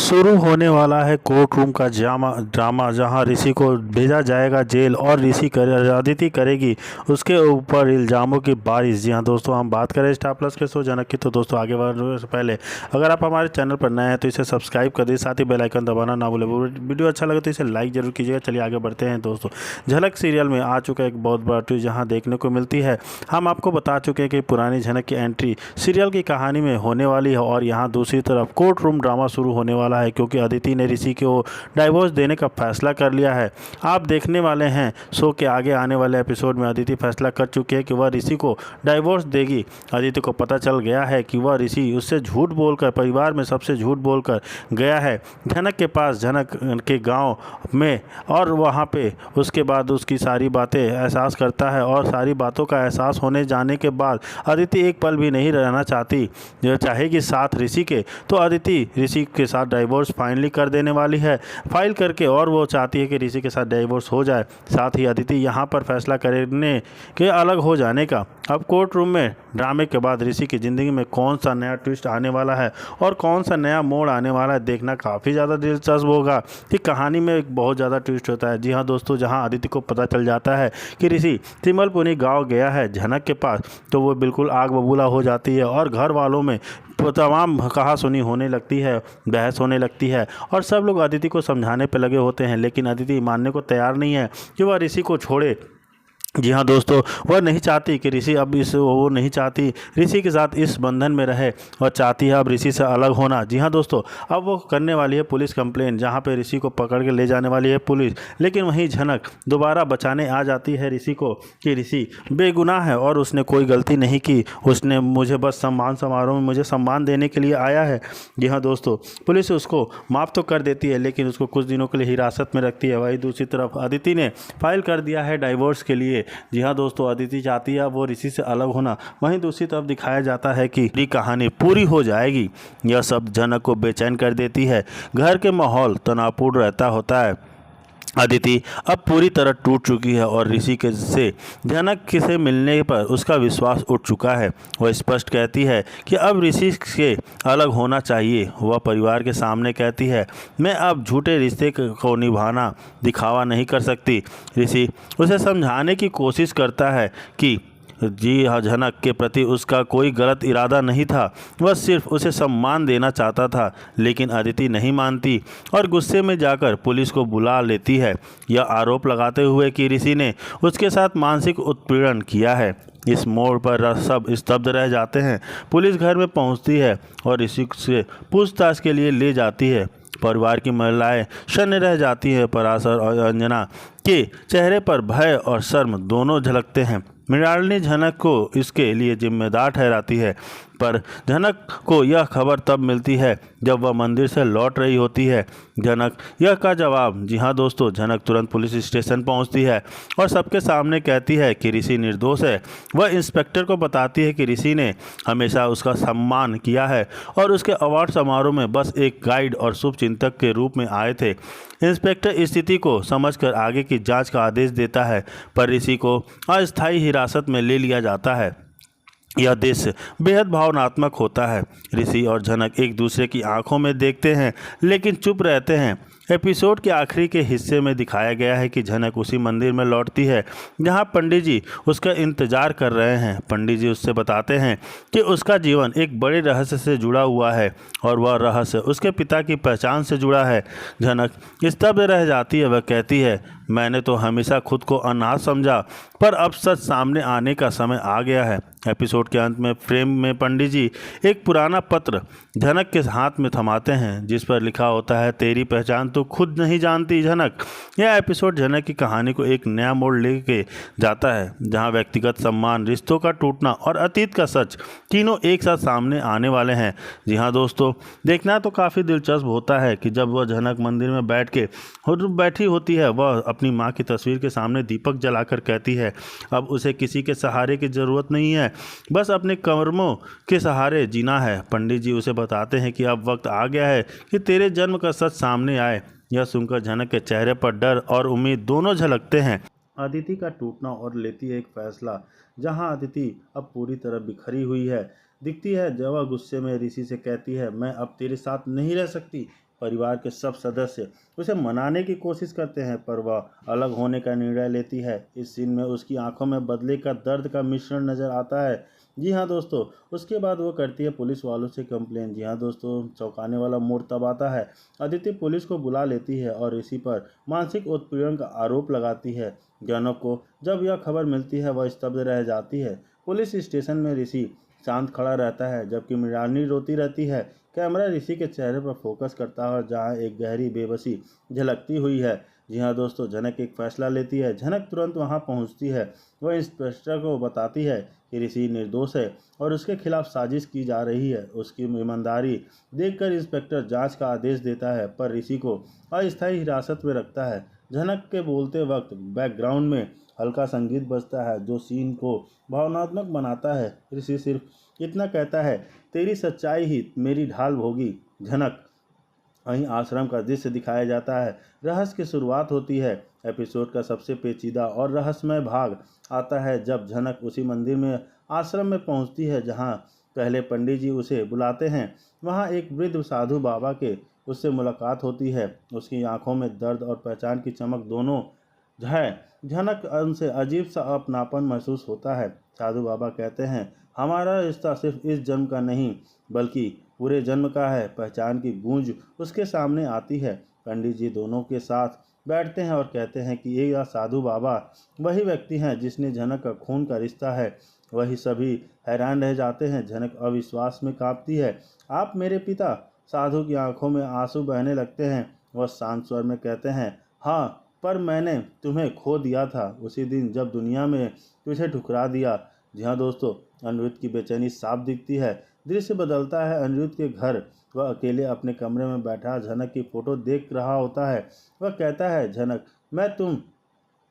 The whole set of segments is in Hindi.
शुरू होने वाला है कोर्ट रूम का ड्रामा जहां ऋषि को भेजा जाएगा जेल और अदिति करेगी उसके ऊपर इल्ज़ामों की बारिश। जी हां दोस्तों, हम बात करें स्टार प्लस के शो जनक की, तो दोस्तों आगे बढ़ने से पहले अगर आप हमारे चैनल पर नए हैं तो इसे सब्सक्राइब कर दीजिए, साथ ही बेल आइकन दबाना ना भूलें। वीडियो अच्छा लगे तो इसे लाइक जरूर कीजिएगा। चलिए आगे बढ़ते हैं दोस्तों। झलक सीरियल में आ चुका एक बहुत बड़ा ट्विस्ट जहाँ देखने को मिलती है। हम आपको बता चुके हैं कि पुरानी झलक की एंट्री सीरियल की कहानी में होने वाली है और यहाँ दूसरी तरफ कोर्ट रूम ड्रामा शुरू होने वाला है, क्योंकि अदिति ने ऋषि को डाइवोर्स देने का फैसला कर लिया है। आप देखने वाले हैं शो के आगे आने वाले एपिसोड में अदिति फैसला कर चुकी है कि वह ऋषि को डाइवोर्स देगी। अदिति को पता चल गया है कि वह ऋषि उससे झूठ बोलकर, परिवार में सबसे झूठ बोलकर गया है झनक के पास, झनक के गांव में, और वहां पे उसके बाद उसकी सारी बातें एहसास करता है और सारी बातों का एहसास होने जाने के बाद अदिति एक पल भी नहीं रहना चाहती, जो चाहेगी साथ ऋषि के। तो अदिति ऋषि के साथ डाइवोर्स फाइनली कर देने वाली है, फाइल करके, और वो चाहती है कि ऋषि के साथ डाइवोर्स हो जाए। साथ ही अदिति यहाँ पर फैसला करने के अलग हो जाने का। अब कोर्ट रूम में ड्रामे के बाद ऋषि की ज़िंदगी में कौन सा नया ट्विस्ट आने वाला है और कौन सा नया मोड़ आने वाला है, देखना काफ़ी ज़्यादा दिलचस्प होगा कि कहानी में एक बहुत ज़्यादा ट्विस्ट होता है। जी हाँ दोस्तों, जहाँ अदिति को पता चल जाता है कि ऋषि तिमलपुनी गाँव गया है झनक के पास, तो वो बिल्कुल आग बबूला हो जाती है और घर वालों में तमाम कहासुनी होने लगती है, बहस होने लगती है और सब लोग अदिति को समझाने पे लगे होते हैं, लेकिन अदिति मानने को तैयार नहीं है कि वह ऋषि को छोड़े। जी हाँ दोस्तों, वह नहीं चाहती कि ऋषि अब वो नहीं चाहती ऋषि के साथ इस बंधन में रहे और चाहती है अब ऋषि से अलग होना। जी हाँ दोस्तों, अब वो करने वाली है पुलिस कंप्लेंट, जहाँ पे ऋषि को पकड़ के ले जाने वाली है पुलिस। लेकिन वहीं झनक दोबारा बचाने आ जाती है ऋषि को कि ऋषि बेगुनाह है और उसने कोई गलती नहीं की, उसने मुझे बस सम्मान समारोह में मुझे सम्मान देने के लिए आया है। जी हाँ दोस्तों, पुलिस उसको माफ़ तो कर देती है लेकिन उसको कुछ दिनों के लिए हिरासत में रखती है। वहीं दूसरी तरफ अदिति ने फाइल कर दिया है डाइवोर्स के लिए। जी हाँ दोस्तों, अदिति चाहती है वो ऋषि से अलग होना। वहीं दूसरी तरफ दिखाया जाता है कि पूरी कहानी पूरी हो जाएगी। यह सब झनक को बेचैन कर देती है। घर के माहौल तनावपूर्ण रहता होता है। अदिति अब पूरी तरह टूट चुकी है और ऋषि के से झनक से मिलने पर उसका विश्वास उठ चुका है। वह स्पष्ट कहती है कि अब ऋषि से अलग होना चाहिए। वह परिवार के सामने कहती है, मैं अब झूठे रिश्ते को निभाना दिखावा नहीं कर सकती। ऋषि उसे समझाने की कोशिश करता है कि जी हाँ, झनक के प्रति उसका कोई गलत इरादा नहीं था, वह सिर्फ उसे सम्मान देना चाहता था। लेकिन अदिति नहीं मानती और गुस्से में जाकर पुलिस को बुला लेती है, यह आरोप लगाते हुए कि ऋषि ने उसके साथ मानसिक उत्पीड़न किया है। इस मोड़ पर सब स्तब्ध रह जाते हैं। पुलिस घर में पहुंचती है और ऋषि से पूछताछ के लिए ले जाती है। परिवार की महिलाएं शून्य रह जाती है। पराशर और अंजना के चेहरे पर भय और शर्म दोनों झलकते हैं। मृणालिनी झनक को इसके लिए जिम्मेदार ठहराती है, पर झनक को यह खबर तब मिलती है जब वह मंदिर से लौट रही होती है। झनक यह का जवाब, जी हाँ दोस्तों, झनक तुरंत पुलिस स्टेशन पहुंचती है और सबके सामने कहती है कि ऋषि निर्दोष है। वह इंस्पेक्टर को बताती है कि ऋषि ने हमेशा उसका सम्मान किया है और उसके अवार्ड समारोह में बस एक गाइड और शुभचिंतक के रूप में आए थे। इंस्पेक्टर स्थिति को समझकर आगे की जांच का आदेश देता है, पर ऋषि को अस्थायी हिरासत में ले लिया जाता है। यह दृश्य बेहद भावनात्मक होता है। ऋषि और झनक एक दूसरे की आंखों में देखते हैं लेकिन चुप रहते हैं। एपिसोड के आखिरी के हिस्से में दिखाया गया है कि झनक उसी मंदिर में लौटती है जहां पंडित जी उसका इंतजार कर रहे हैं। पंडित जी उससे बताते हैं कि उसका जीवन एक बड़े रहस्य से जुड़ा हुआ है और वह रहस्य उसके पिता की पहचान से जुड़ा है। झनक स्तब्ध रह जाती है। वह कहती है, मैंने तो हमेशा खुद को अनाथ समझा, पर अब सच सामने आने का समय आ गया है। एपिसोड के अंत में फ्रेम में पंडित जी एक पुराना पत्र झनक के हाथ में थमाते हैं, जिस पर लिखा होता है, तेरी पहचान तो खुद नहीं जानती झनक। यह एपिसोड झनक की कहानी को एक नया मोड़ लेके जाता है, जहां व्यक्तिगत सम्मान, रिश्तों का टूटना और अतीत का सच तीनों एक साथ सामने आने वाले हैं। जी हाँ दोस्तों, देखना तो काफ़ी दिलचस्प होता है कि जब वह झनक मंदिर में बैठी होती है, वह अपनी माँ की तस्वीर के सामने दीपक जलाकर कहती है, अब उसे किसी के सहारे की ज़रूरत नहीं है, बस अपने कर्मों के सहारे जीना है। पंडित जी उसे बताते हैं कि अब वक्त आ गया है कि तेरे जन्म का सच सामने आए। यह सुनकर झनक के चेहरे पर डर और उम्मीद दोनों झलकते हैं। अदिति का टूटना और लेती है एक फैसला, जहां अदिति अब पूरी तरह बिखरी हुई है। दिखती है जब वह गुस्से में ऋषि से कहती है, मैं अब तेरे साथ नहीं रह सकती। परिवार के सब सदस्य उसे मनाने की कोशिश करते हैं, पर वह अलग होने का निर्णय लेती है। इस सीन में उसकी आंखों में बदले का दर्द का मिश्रण नजर आता है। जी हाँ दोस्तों, उसके बाद वो करती है पुलिस वालों से कंप्लेन। जी हाँ दोस्तों, चौंकाने वाला मोड़ तब आता है अदिति पुलिस को बुला लेती है और ऋषि पर मानसिक उत्पीड़न का आरोप लगाती है। जनक को जब यह खबर मिलती है वह स्तब्ध रह जाती है। पुलिस स्टेशन में ऋषि शांत खड़ा रहता है जबकि मृणालिनी रोती रहती है। कैमरा ऋषि के चेहरे पर फोकस करता है और जहाँ एक गहरी बेबसी झलकती हुई है। जी हाँ दोस्तों, झनक एक फैसला लेती है। झनक तुरंत वहाँ पहुँचती है। वह इंस्पेक्टर को बताती है कि ऋषि निर्दोष है और उसके खिलाफ साजिश की जा रही है। उसकी ईमानदारी देखकर इंस्पेक्टर जांच का आदेश देता है, पर ऋषि को अस्थायी हिरासत में रखता है। झनक के बोलते वक्त बैकग्राउंड में हल्का संगीत बजता है जो सीन को भावनात्मक बनाता है। ऋषि सिर्फ इतना कहता है, तेरी सच्चाई ही मेरी ढाल होगी। झनक वहीं आश्रम का दृश्य दिखाया जाता है। रहस्य की शुरुआत होती है। एपिसोड का सबसे पेचीदा और रहस्यमय भाग आता है जब झनक उसी मंदिर में आश्रम में पहुंचती है जहां पहले पंडित जी उसे बुलाते हैं। वहां एक वृद्ध साधु बाबा के उससे मुलाकात होती है। उसकी आंखों में दर्द और पहचान की चमक दोनों है। झनक उनसे अजीब सा अपनापन महसूस होता है। साधु बाबा कहते हैं, हमारा रिश्ता सिर्फ इस जन्म का नहीं बल्कि पूरे जन्म का है। पहचान की गूंज उसके सामने आती है। पंडित जी दोनों के साथ बैठते हैं और कहते हैं कि ये साधु बाबा वही व्यक्ति हैं जिसने झनक का खून का रिश्ता है। वही सभी हैरान रह जाते हैं। झनक अविश्वास में कांपती है, आप मेरे पिता? साधु की आंखों में आंसू बहने लगते हैं। वह शांत स्वर में कहते हैं, हाँ, पर मैंने तुम्हें खो दिया था उसी दिन जब दुनिया में तुझे ठुकरा दिया। जी हाँ दोस्तों, अनिरुद्ध की बेचैनी साफ दिखती है। दृश्य बदलता है अनिरुद्ध के घर। वह अकेले अपने कमरे में बैठा झनक की फोटो देख रहा होता है। वह कहता है, झनक, मैं तुम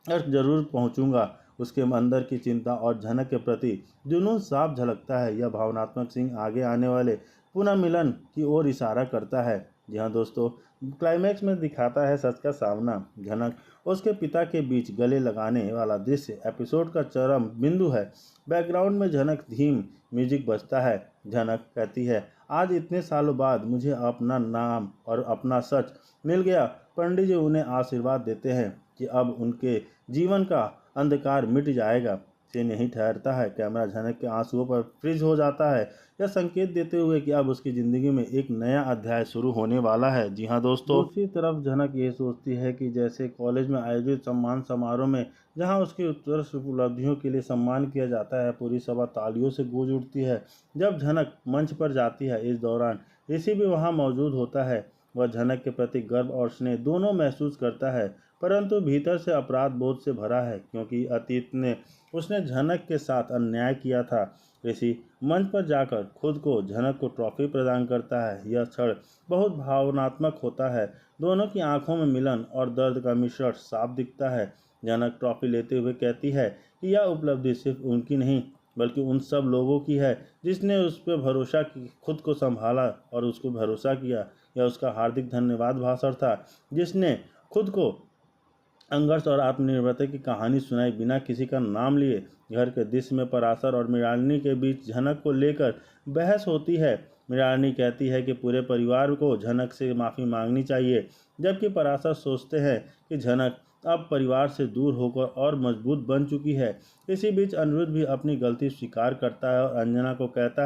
जरूर पहुंचूंगा। उसके अंदर की चिंता और झनक के प्रति जुनून साफ झलकता है। यह भावनात्मक सीन आगे आने वाले पुनः मिलन की ओर इशारा करता है। जी हाँ दोस्तों, क्लाइमैक्स में दिखाता है सच का सामना। झनक उसके पिता के बीच गले लगाने वाला दृश्य एपिसोड का चरम बिंदु है। बैकग्राउंड में झनक धीम म्यूजिक बजता है। झनक कहती है, आज इतने सालों बाद मुझे अपना नाम और अपना सच मिल गया। पंडित जी उन्हें आशीर्वाद देते हैं कि अब उनके जीवन का अंधकार मिट जाएगा। से नहीं ठहरता है। कैमरा झनक के आंसुओं पर फ्रीज हो जाता है, यह संकेत देते हुए कि अब उसकी ज़िंदगी में एक नया अध्याय शुरू होने वाला है। जी हाँ दोस्तों, दूसरी तरफ झनक ये सोचती है कि जैसे कॉलेज में आयोजित सम्मान समारोह में जहां उसकी उत्कृष्ट उपलब्धियों के लिए सम्मान किया जाता है, पूरी सभा तालियों से गूंज उठती है। जब झनक मंच पर जाती है, इस दौरान ऋषि भी वहाँ मौजूद होता है। वह झनक के प्रति गर्व और स्नेह दोनों महसूस करता है, परंतु भीतर से अपराध बोध से भरा है, क्योंकि अतीत ने उसने झनक के साथ अन्याय किया था। ऋषि मंच पर जाकर खुद को झनक को ट्रॉफी प्रदान करता है। यह क्षण बहुत भावनात्मक होता है। दोनों की आंखों में मिलन और दर्द का मिश्रण साफ दिखता है। झनक ट्रॉफी लेते हुए कहती है कि यह उपलब्धि सिर्फ उनकी नहीं बल्कि उन सब लोगों की है जिसने उस पर भरोसा की, खुद को संभाला और उसको भरोसा किया। यह उसका हार्दिक धन्यवाद भाषण था जिसने खुद को संघर्ष और आत्मनिर्भरता की कहानी सुनाई बिना किसी का नाम लिए। घर के दृश्य में पराशर और मृणालिनी के बीच झनक को लेकर बहस होती है। मृणालिनी कहती है कि पूरे परिवार को झनक से माफ़ी मांगनी चाहिए, जबकि पराशर सोचते हैं कि झनक अब परिवार से दूर होकर और मजबूत बन चुकी है। इसी बीच अनिरुद्ध भी अपनी गलती स्वीकार करता है और अंजना को कहता है